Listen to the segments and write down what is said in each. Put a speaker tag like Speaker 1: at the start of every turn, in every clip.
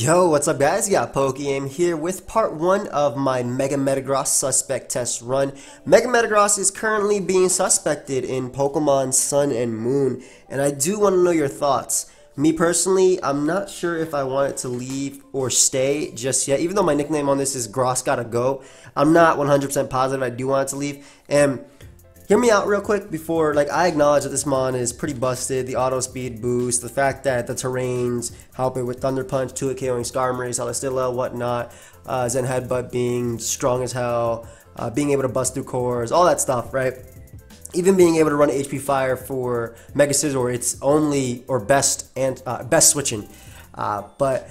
Speaker 1: Yo, what's up guys? You got PokeAim here with part 1 of my Mega Metagross suspect test run. Mega Metagross is currently being suspected in Pokemon Sun and Moon, and I do want to know your thoughts. Me personally, I'm not sure if I want it to leave or stay just yet. Even though my nickname on this is Gross Gotta Go, I'm not 100% positive I do want it to leave. And hear me out real quick before, I acknowledge that this mon is pretty busted, the auto speed boost, the fact that the terrains help it with Thunder Punch, 2-hit KOing Skarmory, Celesteela, whatnot, Zen Headbutt being strong as hell, being able to bust through cores, all that stuff, right? Even being able to run HP Fire for Mega Scizor, it's only, or best switching. But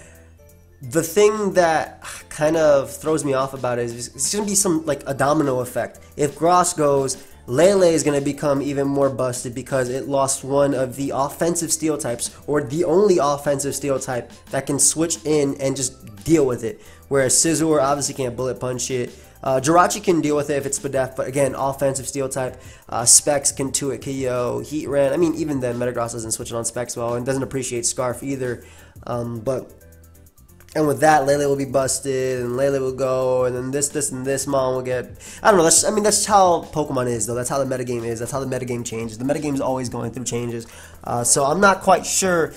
Speaker 1: the thing that kind of throws me off about it is it's going to be some, a domino effect. If Gross goes, Lele is going to become even more busted because it lost one of the offensive steel types, or the only offensive steel type that can switch in and just deal with it. Whereas Scizor obviously can't bullet punch it. Jirachi can deal with it if it's Spadef, but again, offensive steel type. Specs can 2-hit KO, Heatran. I mean, even then, Metagross doesn't switch it on Specs well and doesn't appreciate Scarf either. And with that, Lele will be busted, and Lele will go, and then this, and this mon will get... I don't know, that's how Pokemon is, though. That's how the metagame is. That's how the metagame changes. The metagame is always going through changes. So I'm not quite sure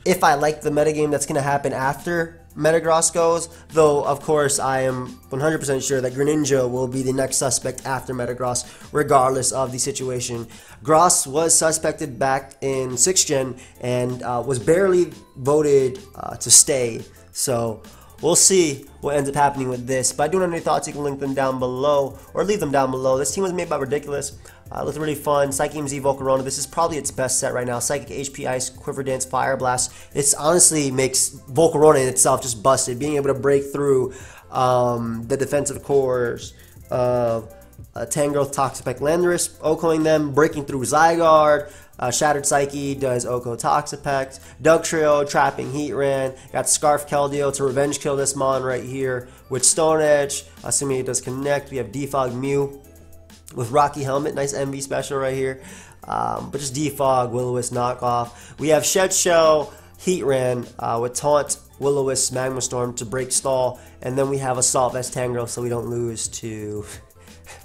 Speaker 1: if I like the metagame that's going to happen after Metagross goes, though, of course, I am 100% sure that Greninja will be the next suspect after Metagross, regardless of the situation. Gross was suspected back in 6th Gen, and was barely voted to stay. So we'll see what ends up happening with this. But I do have any thoughts, you can link them down below or leave them down below. This team was made by Ridiculous. It looked really fun. Psychic Z Volcarona. This is probably its best set right now. Psychic HP Ice, Quiver Dance, Fire Blast. It honestly makes Volcarona in itself just busted. Being able to break through the defensive cores of Tangrowth, Toxapex, Landorus, OHKOing them, breaking through Zygarde. Shattered Psyche does OHKO Toxapex. Dugtrio trapping Heatran. Got Scarf Keldeo to revenge kill this mon right here with Stone Edge. Assuming it does connect. We have Defog Mew with Rocky Helmet. Nice MV special right here. But just Defog, Will-O-Wisp knockoff. We have Shed Shell Heatran with Taunt, Will-O-Wisp, Magma Storm to break stall. And then we have Assault Vest Tangrowth so we don't lose to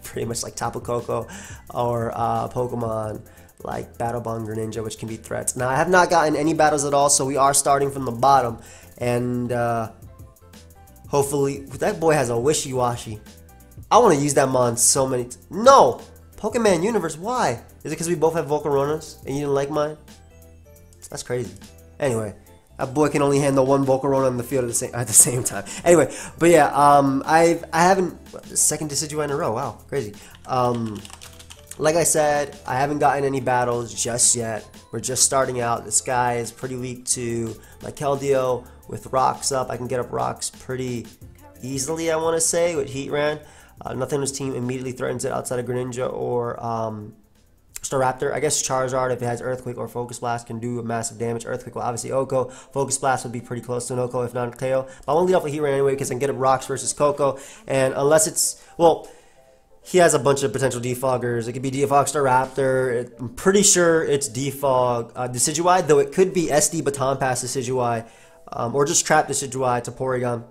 Speaker 1: pretty much like Tapu Koko or Pokemon like Battle Bond Greninja, which can be threats. Now, I have not gotten any battles at all, so we are starting from the bottom. And hopefully, that boy has a wishy-washy. I want to use that mon so many No! Pokemon Universe, why? Is it because we both have Volcaronas and you didn't like mine? That's crazy. Anyway, that boy can only handle one Volcarona on the field at the same time. Anyway, but yeah, I haven't... Second Decidueye in a row, wow, crazy. Like I said, I haven't gotten any battles just yet. We're just starting out. This guy is pretty weak to my Keldeo with rocks up. I can get up rocks pretty easily, I want to say, with Heatran. Nothing in his team immediately threatens it outside of Greninja or Staraptor. I guess Charizard, if it has Earthquake or Focus Blast, can do massive damage. Earthquake will obviously OHKO. Focus Blast would be pretty close to an OHKO, if not KO. But I want to lead off with Heatran anyway because I can get up rocks versus Koko. And unless it's... well... he has a bunch of potential defoggers. It could be Defog Staraptor. I'm pretty sure it's Defog Decidueye, though it could be SD Baton Pass Decidueye, or just Trap Decidueye to Porygon.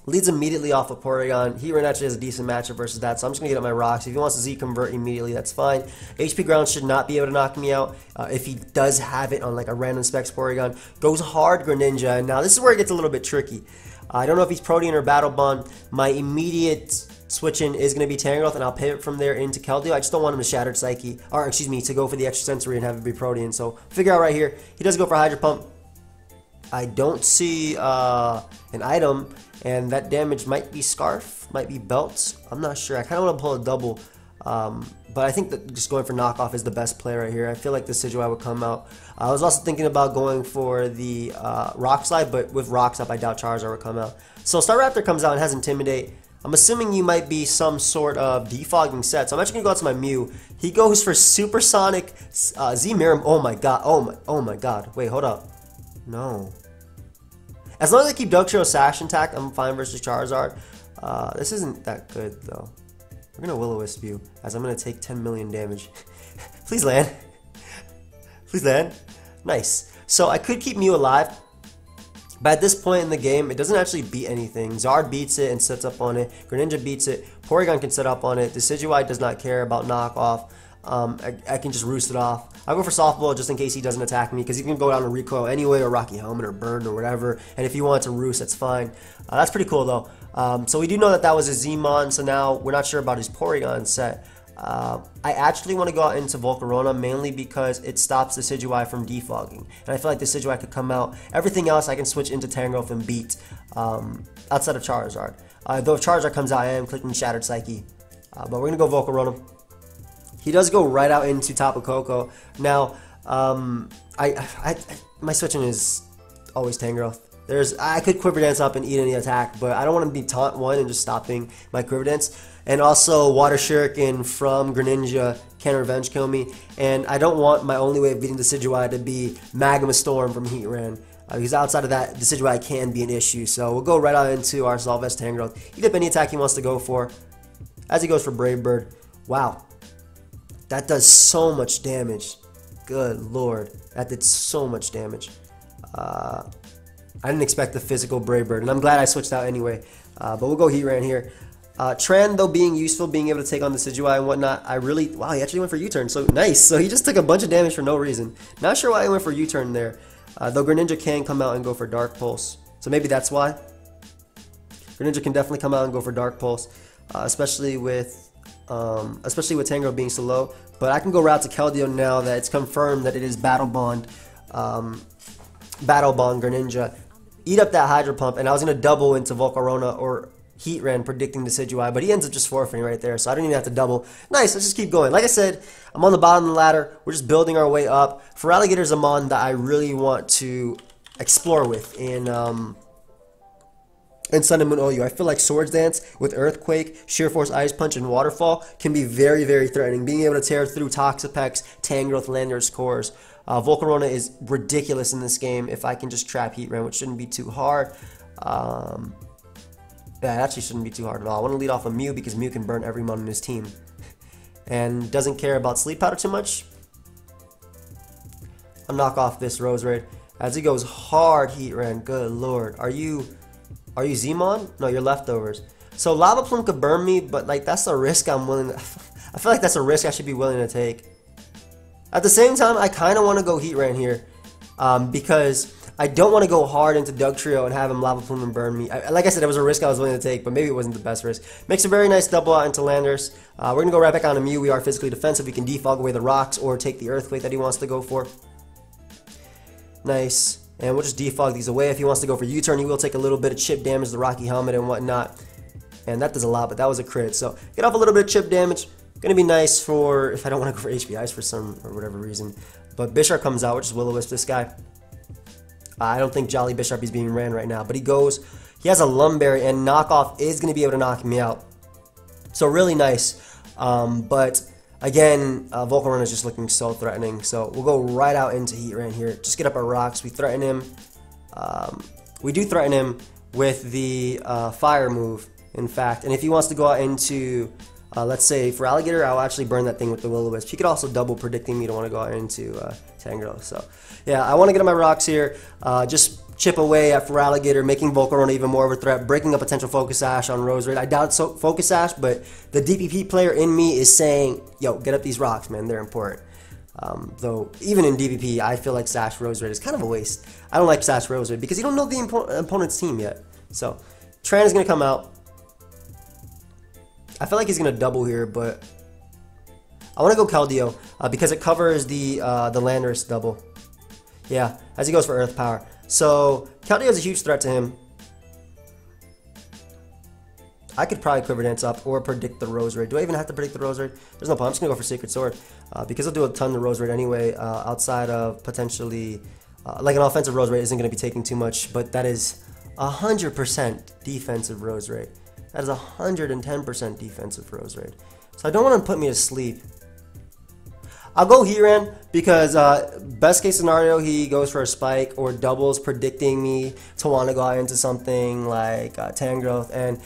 Speaker 1: Leads immediately off of Porygon. Heatran actually has a decent matchup versus that, so I'm just going to get up my rocks. If he wants to Z-Convert immediately, that's fine. HP Ground should not be able to knock me out. If he does have it on a random Specs Porygon. Goes hard Greninja, and now this is where it gets a little bit tricky. I don't know if he's Protean or Battle Bond. My immediate switch-in is going to be Tangrowth, and I'll pivot from there into Keldeo. I just don't want him to Shattered Psyche, or excuse me, to go for the extra sensory and have it be Protean. So figure out right here. He does go for Hydro Pump. I don't see an item, and that damage might be Scarf, might be Belts. I'm not sure. I kind of want to pull a double, but I think that just going for knockoff is the best play right here. I feel like the Decidueye would come out. I was also thinking about going for the Rock Slide, but with Rocks up, I doubt Charizard would come out. So Staraptor comes out and has Intimidate. I'm assuming you might be some sort of defogging set, so I'm actually going to go out to my Mew. He goes for Supersonic Z-Miram. Oh my god, oh my god. Wait, hold up. No. As long as I keep Dugtrio Sash intact, I'm fine versus Charizard. This isn't that good, though. We're going to Will-O-Wisp you, as I'm going to take 10 million damage. Please land. Please land. Nice. So I could keep Mew alive, But at this point in the game, it doesn't actually beat anything. Zard beats it and sets up on it. Greninja beats it. Porygon can set up on it. Decidueye does not care about knockoff. I can just roost it off. I'll go for softball just in case he doesn't attack me, because he can go down to recoil anyway, or Rocky Helmet, or Burn, or whatever. And if he wants to roost, that's fine. That's pretty cool though. So we do know that that was a Z-Mon, so now we're not sure about his Porygon set. I actually want to go out into Volcarona mainly because it stops the Decidueye from defogging. And I feel like the Decidueye could come out. Everything else I can switch into Tangrowth and beat outside of Charizard. Though if Charizard comes out, I am clicking Shattered Psyche. But we're going to go Volcarona. He does go right out into Tapu Koko. Now, my switching is always Tangrowth. I could Quiver Dance up and eat any attack, but I don't want to be Taunt 1 and just stopping my Quiver Dance. And also, Water Shuriken from Greninja can Revenge Kill me. And I don't want my only way of beating Decidueye to be Magma Storm from Heatran. Because outside of that, Decidueye can be an issue. So we'll go right out into our Solvest Tangrowth. Eat up any attack he wants to go for. As he goes for Brave Bird. Wow. That does so much damage. Good lord. That did so much damage. I didn't expect the physical Brave Bird, and I'm glad I switched out anyway. But we'll go Heatran here. Tran, though, being useful, being able to take on the Decidueye and whatnot, wow, he actually went for U-turn, so nice. So he just took a bunch of damage for no reason. Not sure why he went for U-turn there. Though Greninja can come out and go for Dark Pulse. So maybe that's why. Greninja can definitely come out and go for Dark Pulse, especially with Tangrowth being so low. But I can go route to Keldeo now that it's confirmed that it is Battle Bond Greninja. Eat up that Hydro Pump, and I was going to double into Volcarona or Heatran predicting Decidueye, but he ends up just forfeiting right there, so I didn't even have to double. Nice, let's just keep going. Like I said, I'm on the bottom of the ladder. We're just building our way up. Feraligator's a mon that I really want to explore with in Sun and Moon OU. I feel like Swords Dance with Earthquake, Sheer Force Ice Punch, and Waterfall can be very, very threatening. Being able to tear through Toxapex, Tangrowth, Landorus cores. Volcarona is ridiculous in this game if I can just trap Heatran, which shouldn't be too hard. Yeah, it actually shouldn't be too hard at all. I want to lead off a Mew because Mew can burn every mon in his team. And doesn't care about Sleep Powder too much. I'll knock off this Roserade. As he goes hard, Heatran. Good lord. Are you Z-Mon? No, you're Leftovers. So Lava Plume could burn me, but like that's a risk I'm willing to... I feel like that's a risk I should be willing to take. At the same time, I kind of want to go Heatran here. Because I don't want to go hard into Dugtrio and have him Lava Plume and burn me. Like I said, it was a risk I was willing to take, but maybe it wasn't the best risk. Makes a very nice double out into Landorus. We're going to go right back on to Mew. We are physically defensive. We can defog away the rocks or take the Earthquake that he wants to go for. Nice. And we'll just defog these away. If he wants to go for U-turn, he will take a little bit of chip damage, the Rocky Helmet and whatnot. And that does a lot, but that was a crit. So get off a little bit of chip damage. Gonna be nice for if I don't want to go for HP Ice for some or whatever reason. But Bisharp comes out, which is Will-O-Wisp this guy. I don't think Jolly Bisharp is being ran right now, but he has a Lumberry, and knockoff is going to be able to knock me out. So really nice. But again, Volcarona is just looking so threatening. So we'll go right out into Heatran here. Just get up our rocks. We threaten him. We do threaten him with the fire move, in fact. And if he wants to go out into, let's say, Feraligator, I'll actually burn that thing with the Will-O-Wisp. He could also double predicting me to want to go out into Tangrowth. So yeah, I want to get on my rocks here. Just chip away at Feraligator, making Volcarona even more of a threat, breaking a potential Focus Sash on Roserade. I doubt Focus Sash, but the DPP player in me is saying, yo, get up these rocks, man. They're important. Though, even in DPP, I feel like Sash Roserade is kind of a waste. I don't like Sash Roserade because you don't know the opponent's team yet. So, Tran is going to come out. I feel like he's going to double here, but I want to go Keldeo because it covers the Landorus double. Yeah, as he goes for Earth Power. So, Keldeo is a huge threat to him. I could probably Quiver Dance up or predict the Roserade. Do I even have to predict the Roserade? There's no point. I'm just going to go for Sacred Sword because I'll do a ton of Roserade anyway outside of potentially... like an offensive Roserade isn't going to be taking too much, but that is 100% defensive Roserade. That is 110% defensive Roserade. So I don't want to put me to sleep. I'll go Heatran because best case scenario he goes for a spike or doubles predicting me to want to go out into something like Tangrowth, and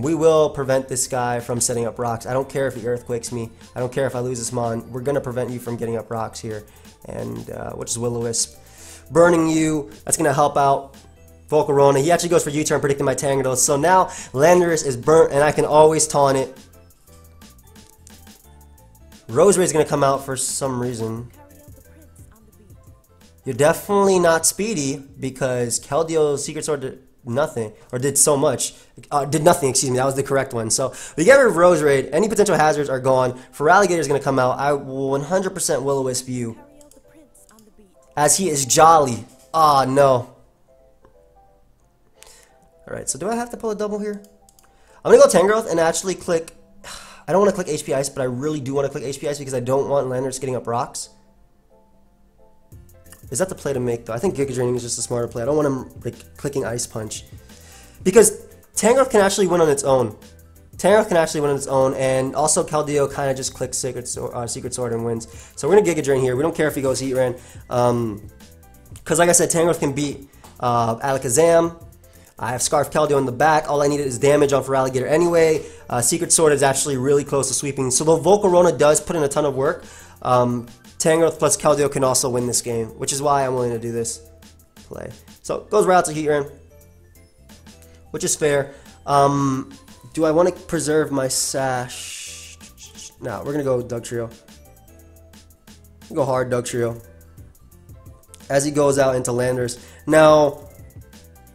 Speaker 1: we will prevent this guy from setting up rocks. I don't care if he Earthquakes me. I don't care if I lose this mon. We're going to prevent you from getting up rocks here, and which is Will-O-Wisp. Burning you, that's going to help out. Volcarona. He actually goes for U-turn, predicting my Tangela. So now Landorus is burnt, and I can always taunt it. Roserade is going to come out for some reason. You're definitely not speedy because Keldeo Secret Sword did nothing, or did so much. Did nothing, excuse me, that was the correct one. So we get rid of Roserade. Any potential hazards are gone. Feraligatr is going to come out. I will 100% Will-O-Wisp you. As he is jolly. Ah, no. Alright, so do I have to pull a double here? I'm going to go Tangrowth and actually click... I don't want to click HP Ice, but I really do want to click HP Ice because I don't want Landorus getting up rocks. Is that the play to make, though? I think Giga Draining is just a smarter play. I don't want him like, clicking Ice Punch. Because Tangrowth can actually win on its own. Tangrowth can actually win on its own, and also Keldeo kind of just clicks Secret Sword and wins. So we're going to Giga Drain here. We don't care if he goes Heatran. Because like I said, Tangrowth can beat Alakazam. I have Scarf Keldeo in the back. All I needed is damage on Feraligatr anyway. Secret Sword is actually really close to sweeping. So though Volcarona does put in a ton of work, Tangrowth plus Keldeo can also win this game, which is why I'm willing to do this play. So goes right out to Heatran, which is fair. Do I want to preserve my Sash? No, we're going to go Dugtrio. Go hard Dugtrio. As he goes out into Landorus. Now...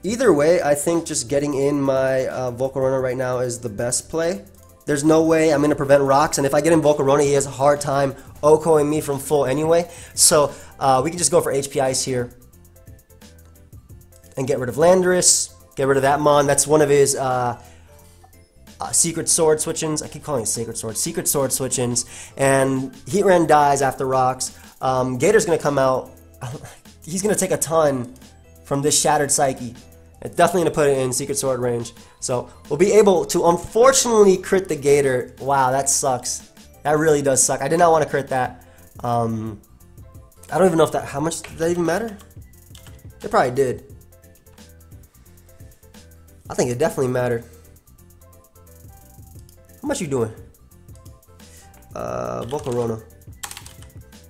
Speaker 1: either way, I think just getting in my Volcarona right now is the best play. There's no way I'm going to prevent rocks, and if I get in Volcarona, he has a hard time OHKOing me from full anyway. So we can just go for HP Ice here and get rid of Landorus, get rid of that Mon. That's one of his Secret Sword switch-ins. I keep calling it Sacred Sword. Secret Sword switch-ins. And Heatran dies after rocks. Gator's going to come out. He's going to take a ton from this Shattered Psyche. It's definitely going to put it in Secret Sword range. So we'll be able to unfortunately crit the Gator. Wow, that sucks. That really does suck. I did not want to crit that. I don't even know if that... how much did that even matter? It probably did. I think it definitely mattered. How much you doing? Volcarona.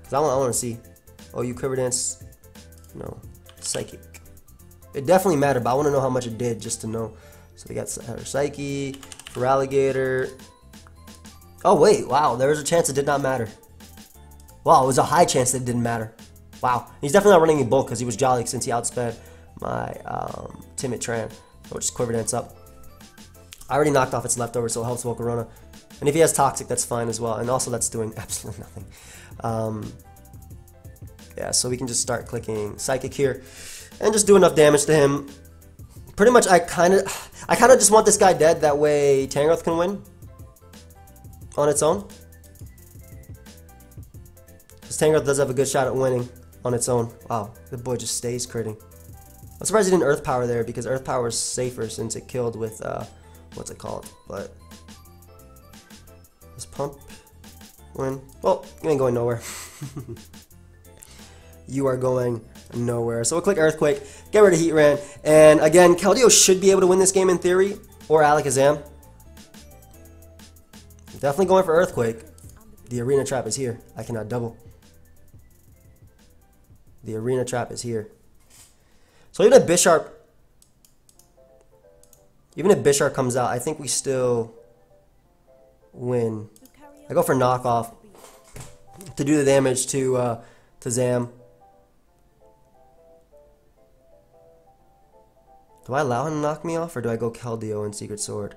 Speaker 1: Because I want to see. Oh, you Quiver Dance? No. Psychic. It definitely mattered, but I want to know how much it did just to know. So we got Psyche, Feraligatr. Oh wait, wow, there was a chance it did not matter. Wow, it was a high chance that it didn't matter. Wow, he's definitely not running in bulk because he was jolly since he outsped my Timid Tran. So just Quiver Dance up. I already knocked off its leftover, so it helps Volcarona. And if he has Toxic, that's fine as well. And also that's doing absolutely nothing. Yeah, so we can just start clicking Psychic here. And just do enough damage to him. Pretty much, I kind of just want this guy dead. That way, Tangrowth can win on its own. Because Tangrowth does have a good shot at winning on its own. Wow, the boy just stays critting. I'm surprised he didn't Earth Power there because Earth Power is safer since it killed with what's it called? But this Pump win. Well, you ain't going nowhere. You are going nowhere. So we'll click Earthquake, get rid of Heatran, and again, Keldeo should be able to win this game in theory, or Alakazam. Definitely going for Earthquake. The Arena Trap is here. I cannot double. The Arena Trap is here. So even if Bisharp comes out, I think we still win. I go for Knockoff to do the damage to Zam. Do I allow him to knock me off, or do I go Keldeo and Secret Sword?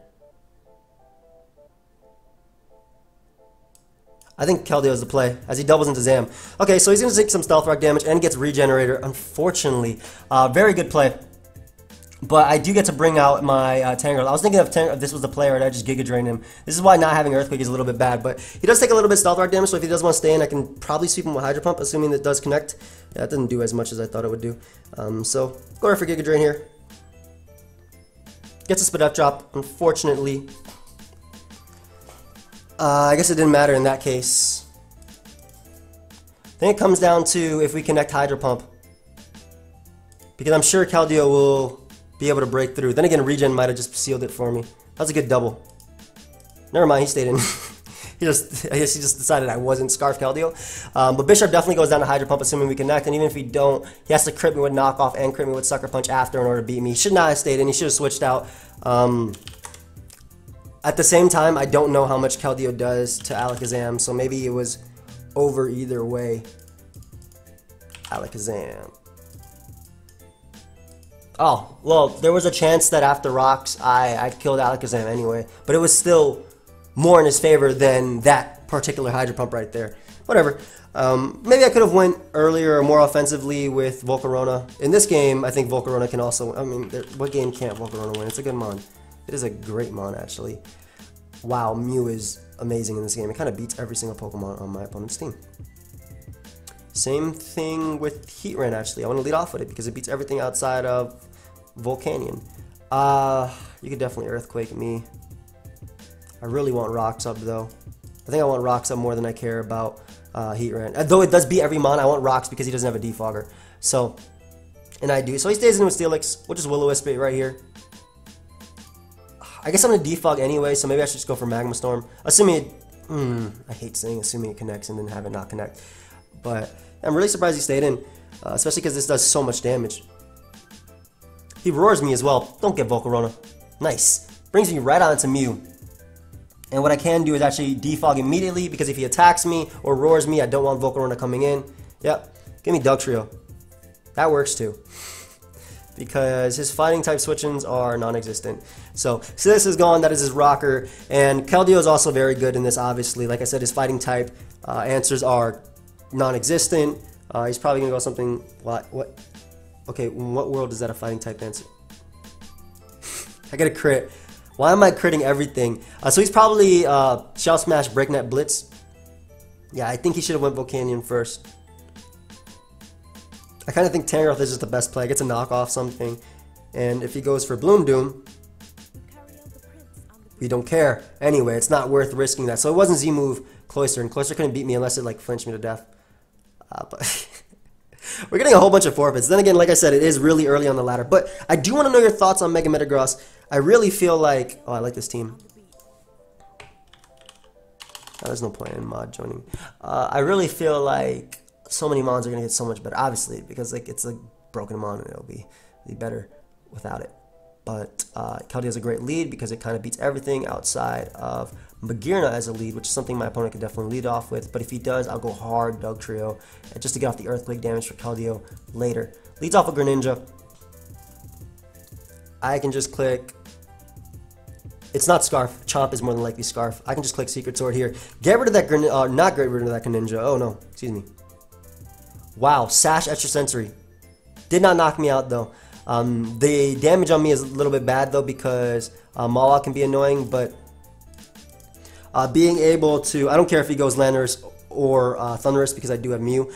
Speaker 1: I think Keldeo is the play, as he doubles into Zam. Okay, so he's going to take some Stealth Rock damage and gets Regenerator, unfortunately. Very good play. But I do get to bring out my Tangrowth. I was thinking if this was the play, or I just Giga Drain him. This is why not having Earthquake is a little bit bad. But he does take a little bit of Stealth Rock damage, so if he does want to stay in, I can probably sweep him with Hydro Pump, assuming that does connect. Yeah, it doesn't do as much as I thought it would do. So, go right for Giga Drain here. Gets a Spit Up Drop, unfortunately. I guess it didn't matter in that case. I think it comes down to if we connect Hydro Pump. Because I'm sure Keldeo will be able to break through. Then again, Regen might have just sealed it for me. That was a good double. Never mind, he stayed in. I guess he just decided I wasn't Scarf Keldeo. But Bishop definitely goes down to Hydro Pump, assuming we connect. And even if we don't, he has to crit me with knockoff and crit me with Sucker Punch after in order to beat me. He should not have stayed in. He should have switched out. At the same time, I don't know how much Keldeo does to Alakazam, so maybe it was over either way. Alakazam. Oh, well, there was a chance that after Rocks, I killed Alakazam anyway. But it was still more in his favor than that particular Hydro Pump right there. Whatever. Maybe I could have went earlier or more offensively with Volcarona. In this game, I think Volcarona can also... I mean, what game can't Volcarona win? It's a good mon. It is a great mon, actually. Wow, Mew is amazing in this game. It kind of beats every single Pokemon on my opponent's team. Same thing with Heatran, actually. I want to lead off with it because it beats everything outside of Volcanion. You could definitely Earthquake me. I really want Rocks up, though. I think I want Rocks up more than I care about Heatran. Though it does beat every mon, I want Rocks because he doesn't have a Defogger. So, and I do. So he stays in with Steelix. We'll just Will-O-Wisp it right here. I guess I'm going to defog anyway, so maybe I should just go for Magma Storm. Assuming it... I hate saying assuming it connects and then have it not connect. But I'm really surprised he stayed in, especially because this does so much damage. He roars me as well. Don't get Volcarona. Nice. Brings me right on to Mew. And what I can do is actually defog immediately, because if he attacks me or roars me, I don't want Volcarona coming in. Yep. Give me Dugtrio. That works too. Because his fighting type switch-ins are non-existent. So this is gone, that is his rocker, and Keldeo is also very good in this, obviously. Like I said, his fighting type answers are non-existent. He's probably going to go something, what? Okay, in what world is that a fighting type answer? I get a crit. Why am I critting everything? So he's probably Shell Smash, Breaknet, Blitz. Yeah, I think he should have went Volcanion first. I kind of think Tangrowth is just the best play. It gets a knockoff something. And if he goes for Bloom Doom, we don't care. Anyway, it's not worth risking that. So it wasn't Z-move Cloyster, and Cloyster couldn't beat me unless it like flinched me to death. But we're getting a whole bunch of forfeits. Then again, like I said, it is really early on the ladder. But I do want to know your thoughts on Mega Metagross. I really feel like... Oh, I like this team. Oh, there's no point in mod joining. I really feel like so many mons are going to get so much better. Obviously, because like it's a broken mon and it'll be better without it. But Keldeo has a great lead because it kind of beats everything outside of Magearna as a lead, which is something my opponent could definitely lead off with. But if he does, I'll go hard Dugtrio just to get off the Earthquake damage for Keldeo later. Leads off a Greninja. I can just click... It's not Scarf. Chomp is more than likely Scarf. I can just click Secret Sword here. Get rid of that not get rid of that Greninja. Oh no, excuse me. Wow, Sash Extrasensory. Did not knock me out though. The damage on me is a little bit bad though because Mawile can be annoying, but being able to, I don't care if he goes Landorus or Thundurus because I do have Mew.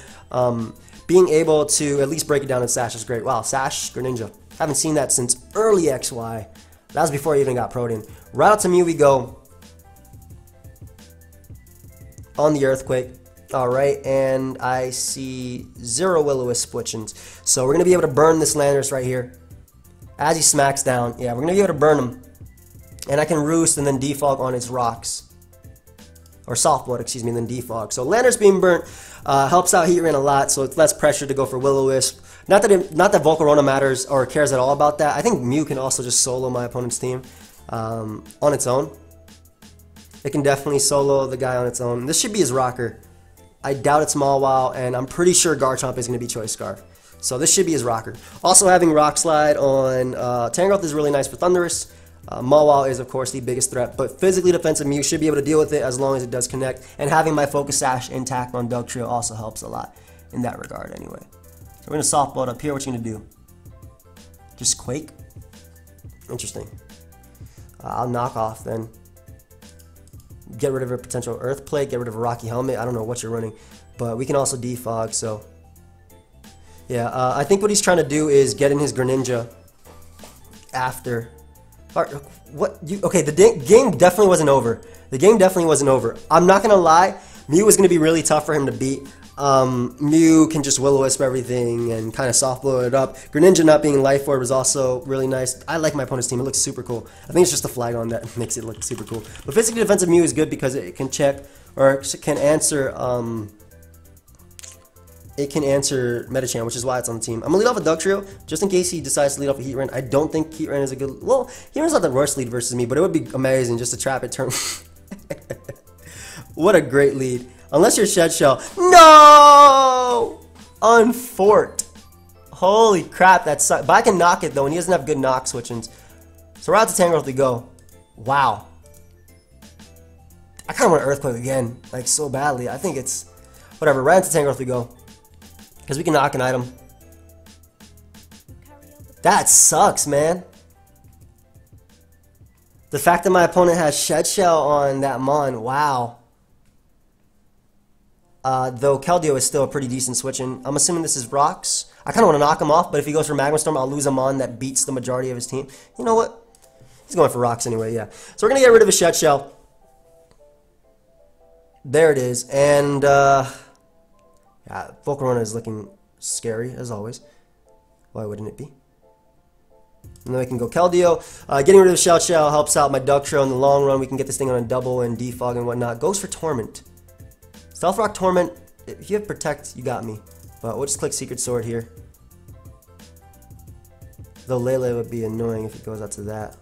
Speaker 1: Being able to at least break it down in Sash is great. Wow, Sash, Greninja. Haven't seen that since early XY. That was before I even got Protean. Right out to Mew we go. On the Earthquake. Alright, and I see 0 Will-O-Wisp switch-ins. So we're going to be able to burn this Landorus right here. As he smacks down. Yeah, we're going to be able to burn him. And I can Roost and then Defog on his rocks. Or Soft Blood, excuse me, and then Defog. So Landorus being burnt helps out Heatran a lot, so it's less pressure to go for Will-O-Wisp. Not that Volcarona matters or cares at all about that. I think Mew can also just solo my opponent's team on its own. It can definitely solo the guy on its own. This should be his rocker. I doubt it's Mawile, and I'm pretty sure Garchomp is going to be Choice Scarf. So this should be his rocker. Also having Rock Slide on Tangrowth is really nice for Thundurus. Mawile is of course the biggest threat, but physically defensive Mew should be able to deal with it as long as it does connect. And having my Focus Sash intact on Dugtrio also helps a lot in that regard anyway. So we're going to Soft Blood up here. What you going to do? Just Quake? Interesting. I'll knock off then. Get rid of a potential Earth Plate, get rid of a Rocky Helmet. I don't know what you're running, but we can also defog, so... Yeah, I think what he's trying to do is get in his Greninja after... Okay, the game definitely wasn't over. The game definitely wasn't over. I'm not going to lie, Mew was going to be really tough for him to beat. Mew can just Will-O-Wisp everything and kind of soft blow it up. Greninja not being Life Orb is also really nice. I like my opponent's team. It looks super cool. I think it's just the Flygon that makes it look super cool. But physically defensive Mew is good because it can check or can answer it can answer Medicham, which is why it's on the team. I'm gonna lead off a Dugtrio just in case he decides to lead off a Heatran. I don't think Heatran is a good. Well, Heatran's not the worst lead versus me, but it would be amazing just to trap it turn. What a great lead. Unless you're Shed Shell. No! Unfort. Holy crap, that sucks. But I can knock it though, and he doesn't have good knock switchings. So we're out to Tangrowth we go. Wow. I kind of want Earthquake again, like so badly. I think it's whatever. Right into Tangrowth we go, because we can knock an item. That sucks, man. The fact that my opponent has Shed Shell on that Mon, wow. Though Keldeo is still a pretty decent switching. I'm assuming this is Rocks. I kind of want to knock him off, but if he goes for Magma Storm, I'll lose a Mon that beats the majority of his team. You know what? He's going for Rocks anyway, yeah. So we're going to get rid of his Shed Shell. There it is. And, yeah, Volcarona is looking scary, as always. Why wouldn't it be? And then we can go Keldeo. Getting rid of the Shed Shell helps out my Dugtrio in the long run. We can get this thing on a double and defog and whatnot. Goes for Torment. Stealth Rock Torment. If you have Protect, you got me. But we'll just click Secret Sword here. Though Lele would be annoying if it goes out to that.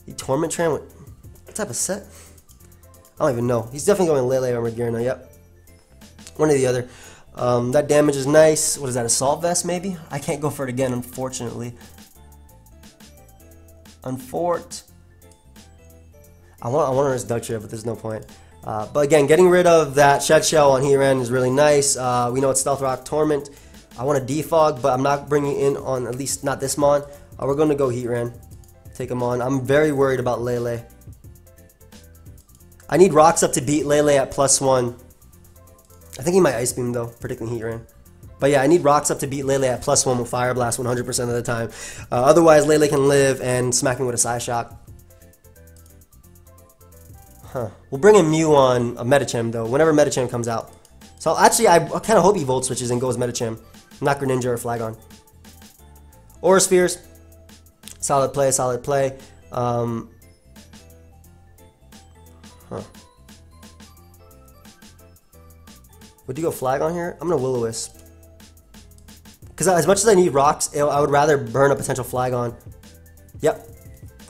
Speaker 1: The Torment Tram? What type of set? I don't even know. He's definitely going Lele or Magearna. Yep. One or the other. That damage is nice. What is that? Assault Vest maybe? I can't go for it again, unfortunately. Unfort. I want to risk Dugtrio, but there's no point. But again, getting rid of that Shed Shell on Heatran is really nice. We know it's Stealth Rock Torment. I want to defog, but I'm not bringing in on, at least not this Mon. We're going to go Heatran. Take him on. I'm very worried about Lele. I need Rocks up to beat Lele at +1. I think he might Ice Beam though, predicting Heatran. But yeah, I need Rocks up to beat Lele at +1 with Fire Blast 100% of the time. Otherwise, Lele can live and smack me with a Psyshock. Huh. We'll bring in Mew on a Medicham though, whenever Medicham comes out. So actually, I kind of hope he Volt Switches and goes Medicham. Not Greninja or Flagon. Aura Spheres. Solid play, solid play. Would you go Flagon here? I'm going to Will-O-Wisp. Because as much as I need Rocks, I would rather burn a potential Flagon. Yep.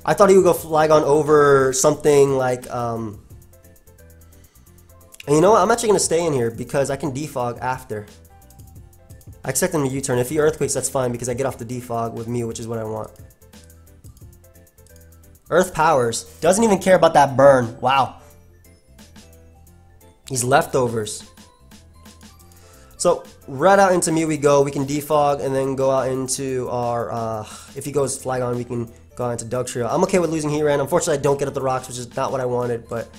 Speaker 1: I thought he would go Flagon over something like, and you know what? I'm actually going to stay in here because I can defog after. I expect him to U-turn. If he Earthquakes, that's fine because I get off the defog with Mew, which is what I want. Earth Powers. Doesn't even care about that burn. Wow. He's leftovers. So, right out into Mew we go. We can defog and then go out into our, if he goes Flagon, we can go out into Dugtrio. I'm okay with losing Heatran. Unfortunately, I don't get up the rocks, which is not what I wanted, but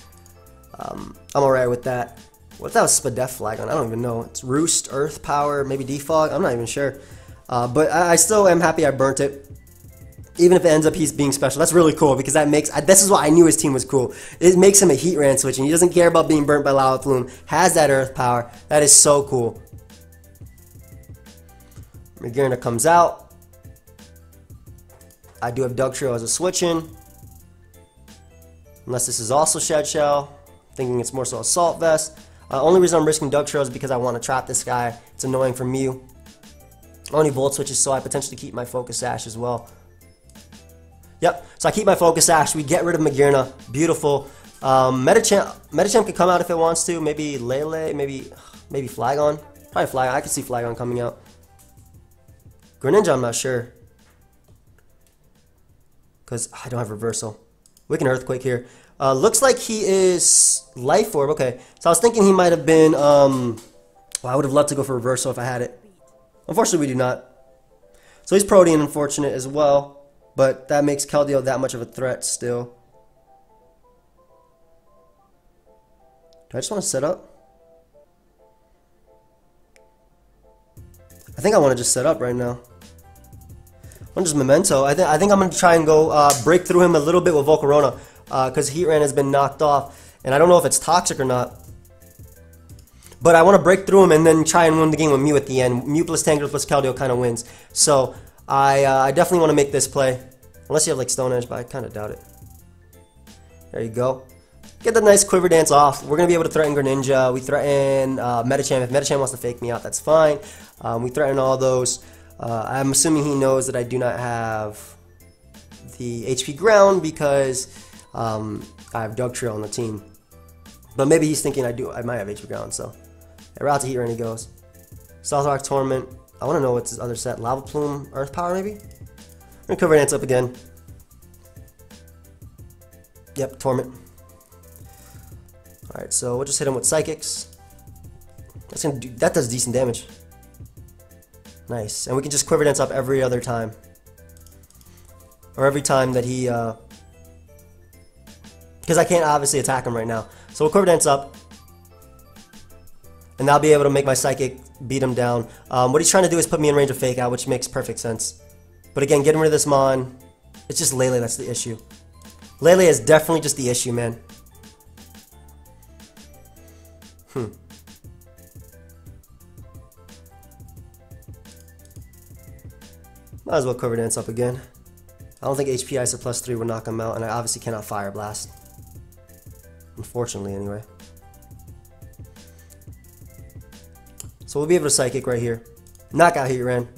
Speaker 1: I'm alright with that. What if that was Spadef Flagon? I don't even know. It's Roost, Earth Power, maybe Defog. I'm not even sure. But I still am happy I burnt it. Even if it ends up he's being special. That's really cool because that makes... This is why I knew his team was cool. It makes him a Heatran switch and he doesn't care about being burnt by Lava Plume. Has that Earth Power. That is so cool. Magearna comes out. I do have Dugtrio as a switch-in. Unless this is also Shed Shell. Thinking it's more so Assault Vest. Only reason I'm risking Dugtrio is because I want to trap this guy. It's annoying for Mew. Only Volt Switches, so I potentially keep my Focus Sash as well. Yep, so I keep my Focus Sash. We get rid of Magearna. Beautiful. Medicham can come out if it wants to. Maybe Lele, maybe Flagon. Probably Flagon. I can see Flagon coming out. Greninja, I'm not sure. Because I don't have Reversal. We can Earthquake here. Looks like he is Life Orb. Okay, so I was thinking he might have been... well, I would have loved to go for Reversal if I had it. Unfortunately, we do not. So he's Protean, unfortunate as well. But that makes Keldeo that much of a threat still. Do I just want to set up? I think I want to just set up right now. I'm just Memento. I think I'm going to try and go break through him a little bit with Volcarona. Because Heatran has been knocked off. And I don't know if it's toxic or not. But I want to break through him and then try and win the game with Mew at the end. Mew plus Tangrowth plus Keldeo kind of wins. So... I definitely want to make this play. Unless you have like Stone Edge, but I kind of doubt it. There you go. get the nice Quiver Dance off. We're going to be able to threaten Greninja. We threaten Medicham. If Medicham wants to fake me out, that's fine. We threaten all those. I'm assuming he knows that I do not have the HP ground because I have Dugtrio on the team. But maybe he's thinking I might have HP ground, so. Yeah, route to Heat Rain he goes. South Rock Torment. I want to know what's his other set. Lava Plume, Earth Power maybe? We're going to Quiver Dance up again. Yep, Torment. Alright, so we'll just hit him with Psychics. That does decent damage. Nice. And we can just Quiver Dance up every other time. Or every time that he, because I can't obviously attack him right now. So we'll Quiver Dance up. And I'll be able to make my Psychic beat him down. What he's trying to do is put me in range of Fake Out, which makes perfect sense. But again, getting rid of this Mon, it's just Lele that's the issue. Lele is definitely just the issue, man. Might as well Quiver Dance up again. I don't think HP Ice at +3 would knock him out, and I obviously cannot Fire Blast. Unfortunately, anyway. So we'll be able to Psychic right here. Knock out Heatran.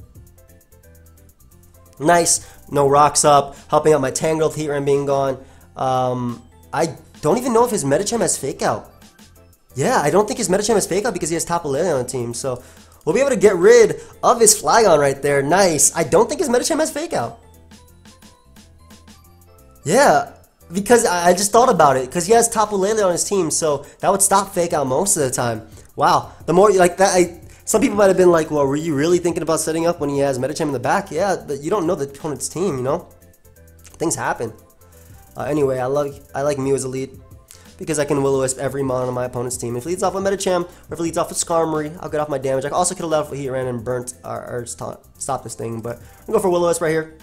Speaker 1: Nice. No rocks up. Helping out my Tangrowth, Heatran being gone. I don't even know if his Medicham has Fake Out. Yeah, I don't think his Medicham has Fake Out because he has Tapu Lele on the team. So we'll be able to get rid of his Flygon right there. Nice. I don't think his Medicham has Fake Out. Yeah, because I just thought about it. Because he has Tapu Lele on his team, so that would stop Fake Out most of the time. Wow. The more like that, some people might have been like, well, were you really thinking about setting up when he has Medicham in the back? Yeah, but you don't know the opponent's team, you know? Things happen. Anyway, I like Mew as a lead because I can Will-O-Wisp every Mon on my opponent's team. If he leads off with Medicham or if he leads off with Skarmory, I'll get off my damage. I also could have led off with Heatran and burnt or stop this thing, but I'm gonna go for Will-O-Wisp right here.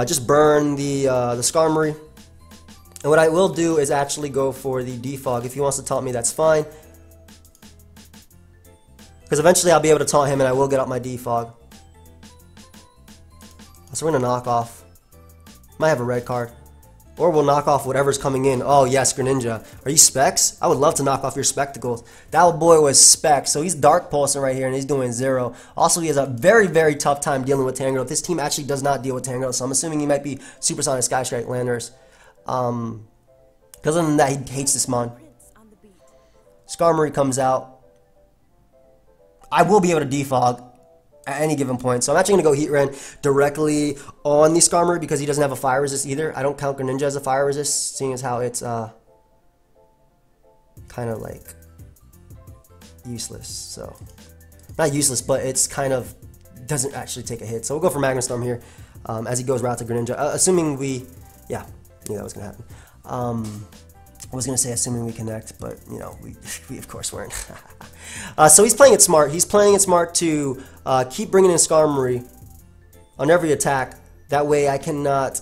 Speaker 1: Just burn the Skarmory. And what I will do is actually go for the Defog. If he wants to taunt me, that's fine. Because eventually I'll be able to taunt him and I will get out my Defog. So we're going to knock off. Might have a red card. Or we'll knock off whatever's coming in. Oh yes, Greninja. Are you Specs? I would love to knock off your Spectacles. That boy was Specs. So he's Dark Pulsing right here and he's doing 0. Also, he has a very, very tough time dealing with Tangrowth. This team actually does not deal with Tangrowth. So I'm assuming he might be Supersonic Sky Strike Landers. Because other than that, he hates this Mon. Skarmory comes out. I will be able to Defog at any given point. So I'm actually going to go Heatran directly on the Skarmory because he doesn't have a Fire Resist either. I don't count Greninja as a Fire Resist, seeing as how it's kind of like useless. So, not useless, but it's kind of doesn't actually take a hit. So we'll go for Magma Storm here as he goes route to Greninja. Assuming we, yeah, knew that was going to happen. I was going to say assuming we connect, but, you know, we of course weren't. So he's playing it smart. He's playing it smart to keep bringing in Skarmory on every attack. That way I cannot,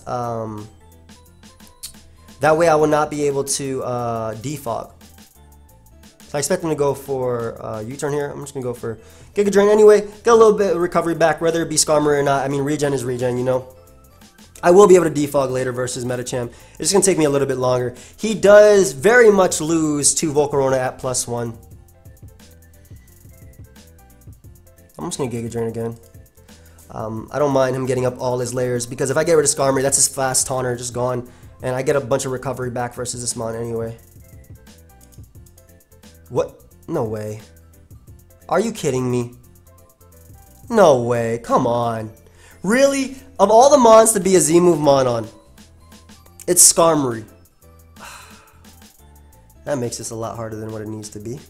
Speaker 1: that way I will not be able to defog. So I expect him to go for U-turn here. I'm just going to go for Giga Drain anyway. Get a little bit of recovery back, whether it be Skarmory or not. I mean, regen is regen, you know. I will be able to defog later versus Medicham. It's just going to take me a little bit longer. He does very much lose to Volcarona at +1. I'm just going to Giga Drain again. I don't mind him getting up all his layers because if I get rid of Skarmory, that's his fast taunter just gone. And I get a bunch of recovery back versus this Mon anyway. What? No way. Are you kidding me? No way. Come on. Really? Of all the Mons to be a Z-move Mon on, it's Skarmory. That makes this a lot harder than what it needs to be.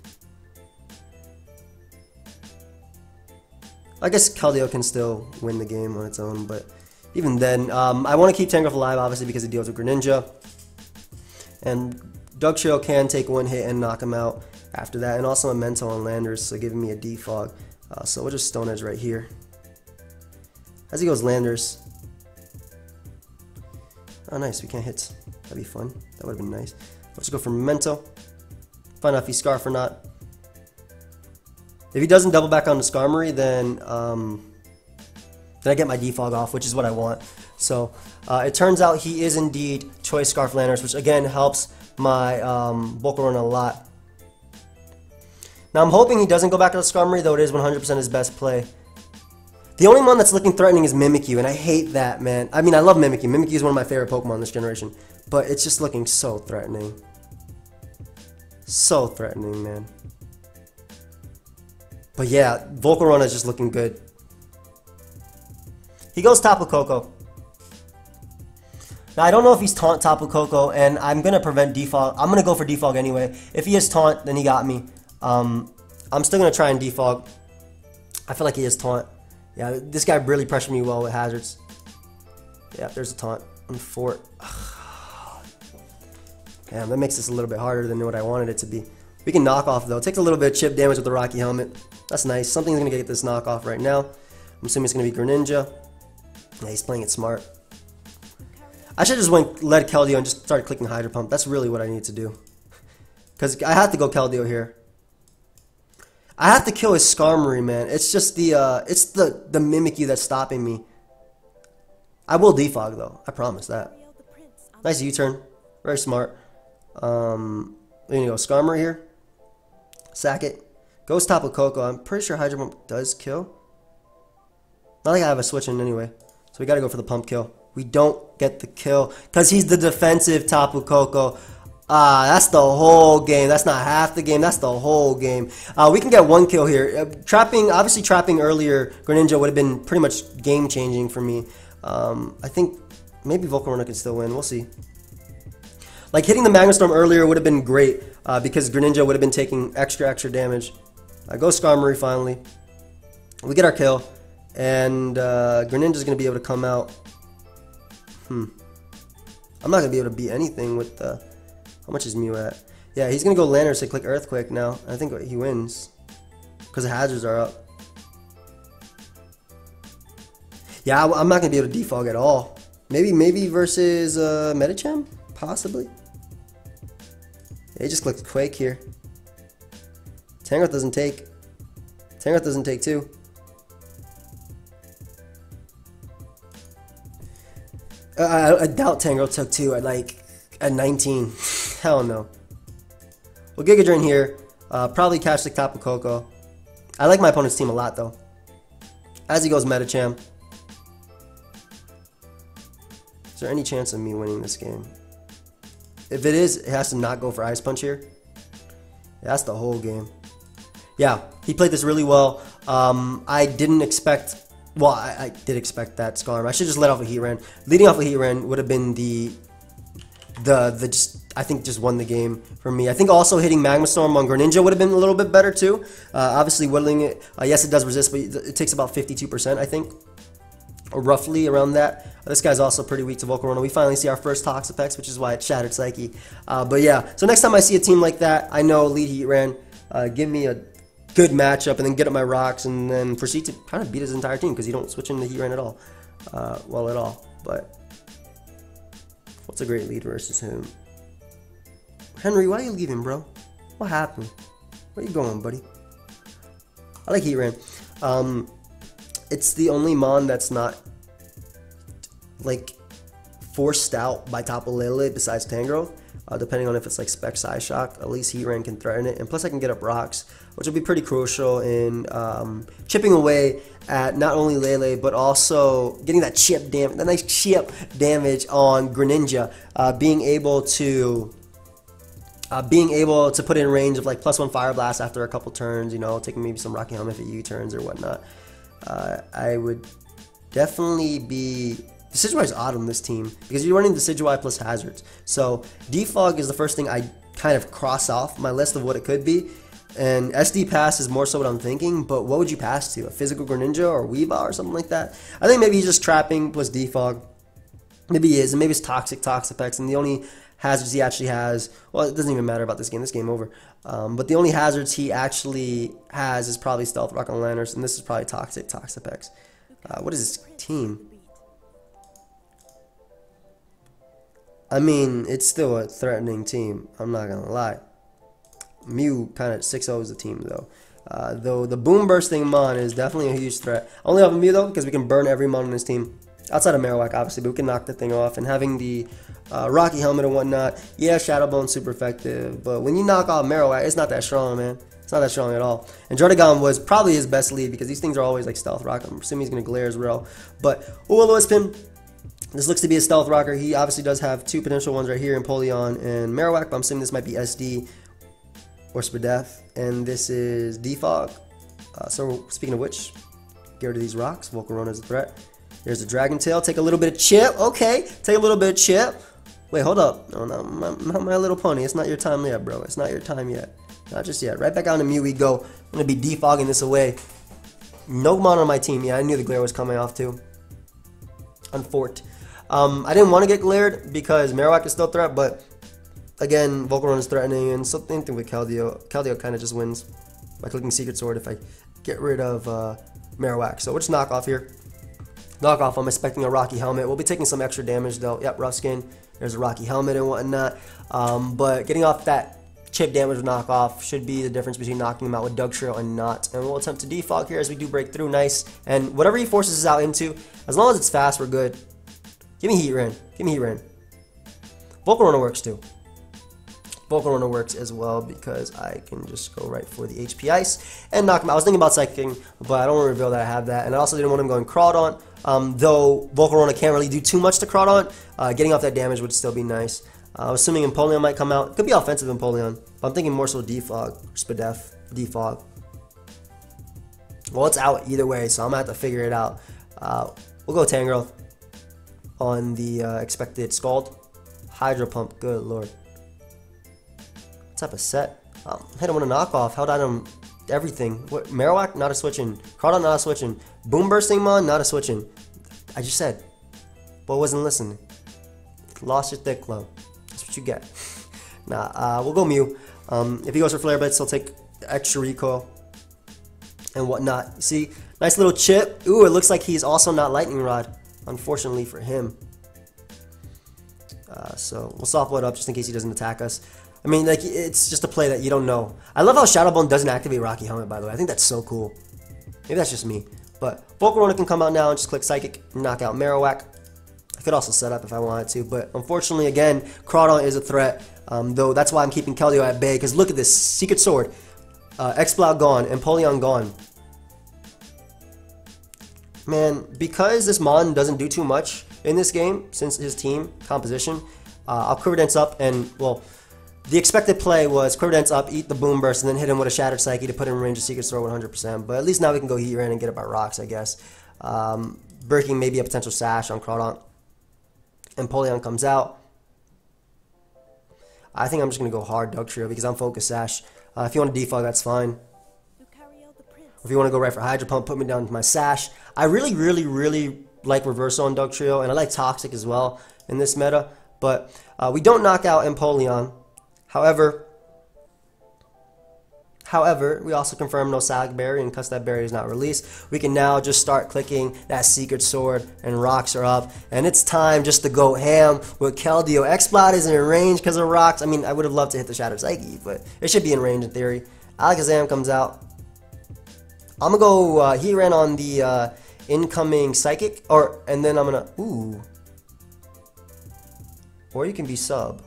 Speaker 1: I guess Keldeo can still win the game on its own, but even then, I want to keep Tangrowth alive, obviously, because it deals with Greninja. And Dugtrio can take one hit and knock him out after that, and also Memento on Landers, so giving me a defog. So we'll just Stone Edge right here. As he goes Landers. Oh, nice. We can't hit. That'd be fun. That would have been nice. Let's go for Memento. Find out if he's Scarf or not. If he doesn't double back on the Skarmory, then I get my defog off, which is what I want. So it turns out he is indeed Choice Scarf Lanners, which again helps my Volcarona a lot. Now I'm hoping he doesn't go back to the Skarmory, though it is 100% his best play. The only one that's looking threatening is Mimikyu, and I hate that, man. I mean, I love Mimikyu. Mimikyu is one of my favorite Pokemon this generation, but it's just looking so threatening. So threatening, man. But yeah, Volcarona is just looking good. He goes Tapu Koko. Now, I don't know if he's Taunt Tapu Koko, and I'm going to prevent Defog. I'm going to go for Defog anyway. If he is Taunt, then he got me. I'm still going to try and Defog. I feel like he is Taunt. Yeah, this guy really pressured me well with hazards. Yeah, there's a Taunt on Fort. Damn, that makes this a little bit harder than what I wanted it to be. We can knock off, though. It takes a little bit of chip damage with the Rocky Helmet. That's nice. Something's going to get this knockoff right now. I'm assuming it's going to be Greninja. Yeah, he's playing it smart. I should have just led Keldeo and just started clicking Hydro Pump. That's really what I need to do. Because I have to go Keldeo here. I have to kill his Skarmory, man. It's just the Mimikyu that's stopping me. I will Defog, though. I promise that. Nice U-turn. Very smart. There you go. Skarmory here. Sack it. Goes Tapu Koko. I'm pretty sure Hydro Pump does kill. Not like I have a switch in anyway. So we gotta go for the pump kill. We don't get the kill because he's the defensive Tapu Koko. That's the whole game. That's not half the game. That's the whole game. We can get one kill here. Obviously trapping earlier Greninja would have been pretty much game changing for me. I think maybe Volcarona can still win. We'll see. Like hitting the Magma Storm earlier would have been great because Greninja would have been taking extra damage. I go Skarmory finally. We get our kill. And Greninja's going to be able to come out. I'm not going to be able to beat anything with the... How much is Mew at? Yeah, he's going to go Lanners to click Earthquake now. I think he wins. Because the hazards are up. Yeah, I'm not going to be able to defog at all. Maybe versus Medicham? Possibly. Yeah, he just clicked Quake here. Tangrowth doesn't take. Tangrowth doesn't take too. I doubt Tangrowth took 2 at 19. Hell no. Well, Giga Drain here. Probably catch the Tapu Koko. I like my opponent's team a lot though. As he goes Medicham. Is there any chance of me winning this game? If it is, it has to not go for Ice Punch here. Yeah, that's the whole game. Yeah, he played this really well. I didn't expect... Well, I did expect that Skarm. I should just let off a Heatran. Leading off a Heatran would have been I think just won the game for me. I think also hitting Magma Storm on Greninja would have been a little bit better too. Obviously whittling it, yes it does resist, but it takes about 52% I think. Or roughly around that. This guy's also pretty weak to Volcarona. We finally see our first Toxapex, which is why it Shattered Psyche. But yeah, so next time I see a team like that, I know lead Heatran. Give me a good matchup and then get up my rocks and then proceed to kind of beat his entire team because you don't switch into Heatran at all. Well, at all. But what's a great lead versus him? Henry, why are you leaving, bro? What happened? Where you going, buddy? I like Heatran. It's the only Mon that's not like forced out by Tapu Lele besides Tangrowth. Depending on if it's like Spec Psyshock, at least Heatran can threaten it. And plus I can get up rocks, which will be pretty crucial in chipping away at not only Lele, but also getting that chip damage, that nice chip damage on Greninja. Being able to put it in range of like +1 Fire Blast after a couple turns, you know, taking maybe some Rocky Helmet if it U-turns or whatnot. I would definitely be... Decidueye is odd on this team because you're running Decidueye plus hazards. So Defog is the first thing I kind of cross off my list of what it could be. And SD Pass is more so what I'm thinking, but what would you pass to? A physical Greninja or Weavile or something like that? I think maybe he's just trapping plus Defog. Maybe he is, and maybe it's Toxic Toxapex, and the only hazards he actually has, well, it doesn't even matter about this game over. But the only hazards he actually has is probably Stealth Rock on Lanners, and this is probably Toxic Toxapex. What is his team? I mean, it's still a threatening team, I'm not gonna lie. Mew kind of 6-0s the team though. Though the Boom Bursting Mon is definitely a huge threat. I only have a Mew though because we can burn every Mon on his team. Outside of Marowak, obviously, but we can knock the thing off. And having the Rocky Helmet and whatnot, yeah, Shadow Bone's super effective. But when you knock off Marowak, it's not that strong, man. It's not that strong at all. And Druddigon was probably his best lead because these things are always like Stealth Rock. I'm assuming he's going to Glare as well. But Will-O-Wisp, this looks to be a Stealth Rocker. He obviously does have two potential ones right here, Empoleon and Marowak, but I'm assuming this might be SD or Spadef. And this is Defog. So speaking of which, get rid of these rocks. Volcarona is a threat. There's a Dragon Tail. Take a little bit of chip. Okay, take a little bit of chip. Wait, hold up. No, not my little pony. It's not your time yet, bro. It's not your time yet. Not just yet. Right back out to Mew we go. I'm going to be defogging this away. No mon on my team. Yeah, I knew the glare was coming off too. Unfort. I didn't want to get glared because Marowak is still a threat, but again, Volcarona is threatening, and something with Keldeo. Keldeo kind of just wins by clicking Secret Sword if I get rid of Marowak. So we'll just knock off here. Knock off, I'm expecting a Rocky Helmet. We'll be taking some extra damage though. Yep, Rough Skin. There's a Rocky Helmet and whatnot. But getting off that chip damage with knockoff should be the difference between knocking him out with Dugtrio and not. And we'll attempt to defog here as we do break through. Nice. And whatever he forces us out into, as long as it's fast, we're good. Give me Heatran. Give me Heatran. Volcarona works too. Volcarona works as well because I can just go right for the HP Ice and knock him out. I was thinking about Psychicking, but I don't want to reveal that I have that. And I also didn't want him going Crawdaunt. Though Volcarona can't really do too much to Crawdaunt, getting off that damage would still be nice. Assuming Empoleon might come out. Could be offensive Empoleon, but I'm thinking more so Defog, Spadef, Defog. Well, it's out either way, so I'm going to have to figure it out. We'll go Tangrowth on the expected Scald. Hydro Pump, good lord. What type of set? Hit him with a knockoff, held out him everything. What, Marowak, not a switching. Crawdaunt, not a switching. Boom Bursting Mon, not a switching. I just said. But wasn't listening. Lost your thick glow. That's what you get. Nah, we'll go Mew. If he goes for Flare Blitz, he'll take extra recoil and whatnot. See, nice little chip. Ooh, it looks like he's also not Lightning Rod, unfortunately for him. So we'll soft blood up just in case he doesn't attack us. I mean, like, it's just a play that you don't know. I love how Shadow Bone doesn't activate Rocky Helmet, by the way. I think that's so cool. Maybe that's just me. But Volcarona can come out now and just click Psychic, knock out Marowak. I could also set up if I wanted to, but unfortunately, again, Crawdaunt is a threat. Though that's why I'm keeping Keldeo at bay, because look at this. Secret Sword. Exploud gone, Empoleon gone. Man, because this Mon doesn't do too much in this game, since his team composition, I'll Quiver Dance up and, well, the expected play was Quiver Dance up, eat the Boom Burst, and then hit him with a Shattered Psyche to put him in range of Secret Sword 100%. But at least now we can go Heatran and get it by rocks, I guess. Breaking maybe a potential Sash on Crawdaunt. Empoleon comes out. I think I'm just going to go hard Dugtrio because I'm Focus Sash. If you want to defog, that's fine. If you want to go right for Hydro Pump, put me down to my Sash. I really like Reversal on Dugtrio, and I like Toxic as well in this meta. But we don't knock out Empoleon. However, we also confirm no Sag Berry, and because that berry is not released, we can now just start clicking that Secret Sword, and rocks are up. And it's time just to go ham with Keldeo. Exploud isn't in range because of rocks. I mean, I would have loved to hit the Shattered Psyche, but it should be in range in theory. Alakazam comes out. I'm going to go Heatran on the incoming Psychic, and then I'm going to, ooh. Or you can be sub.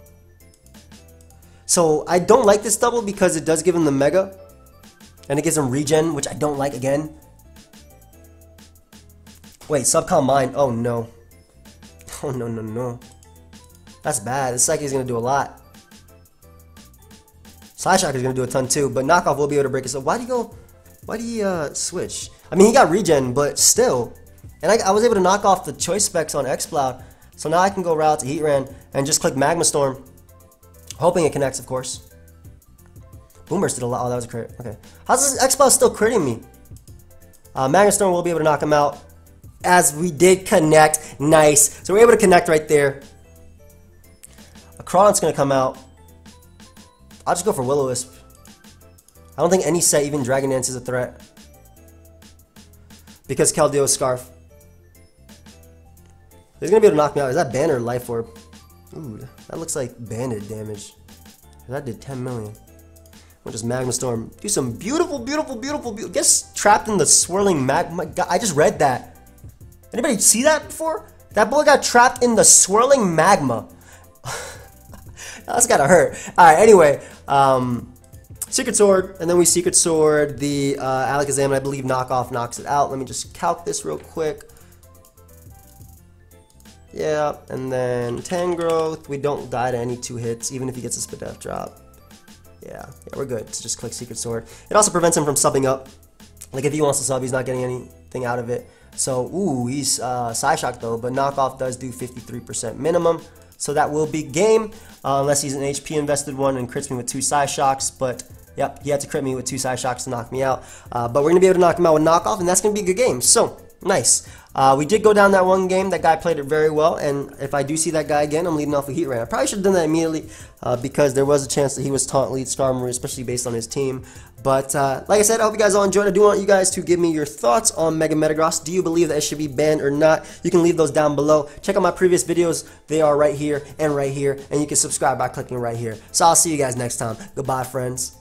Speaker 1: So I don't like this double because it does give him the Mega. And it gives him regen, which I don't like again. Wait, Subcom Mine. Oh no. Oh no. That's bad. This Psyche is going to do a lot. Psyshock is going to do a ton too. But Knockoff will be able to break it. So why do you switch? I mean, he got regen, but still. And I was able to knock off the choice specs on Exploud. So now I can go right out to Heatran and just click Magma Storm. Hoping it connects, of course. Boom Burst did a lot. Oh, that was a crit. Okay. How's this Exploud still critting me? Magma Storm will be able to knock him out. As we did connect. Nice. So we're able to connect right there. A Crawdaunt's going to come out. I'll just go for Will-O-Wisp. I don't think any set, even Dragon Dance, is a threat. Because Keldeo's Scarf. He's going to be able to knock me out. Is that Banner or Life Orb? Ooh, that looks like banded damage. That did 10 million. We'll just Magma Storm. Do some beautiful. Gets trapped in the swirling magma. God, I just read that. Anybody see that before? That boy got trapped in the swirling magma. That's gotta hurt. Alright, anyway. Secret Sword, and then we Secret Sword the Alakazam, and I believe Knockoff knocks it out. Let me just calc this real quick. Yeah, and then Tangrowth, we don't die to any 2 hits, even if he gets a Spadef drop. Yeah, we're good to just click Secret Sword. It also prevents him from subbing up. Like, if he wants to sub, he's not getting anything out of it. So, ooh, he's Psyshock though, but Knockoff does do 53% minimum. So that will be game, unless he's an HP invested one and crits me with 2 Psyshocks. But, yep, he had to crit me with 2 Psyshocks to knock me out. But we're going to be able to knock him out with Knockoff, and that's going to be a good game. So, nice. We did go down that one game. That guy played it very well, and if I do see that guy again, I'm leading off with Heat Ray. I probably should have done that immediately because there was a chance that he was taunt lead Skarmory, especially based on his team. But like I said, I hope you guys all enjoyed. I do want you guys to give me your thoughts on Mega Metagross. Do you believe that it should be banned or not? You can leave those down below. Check out my previous videos. They are right here, and you can subscribe by clicking right here. So I'll see you guys next time. Goodbye, friends.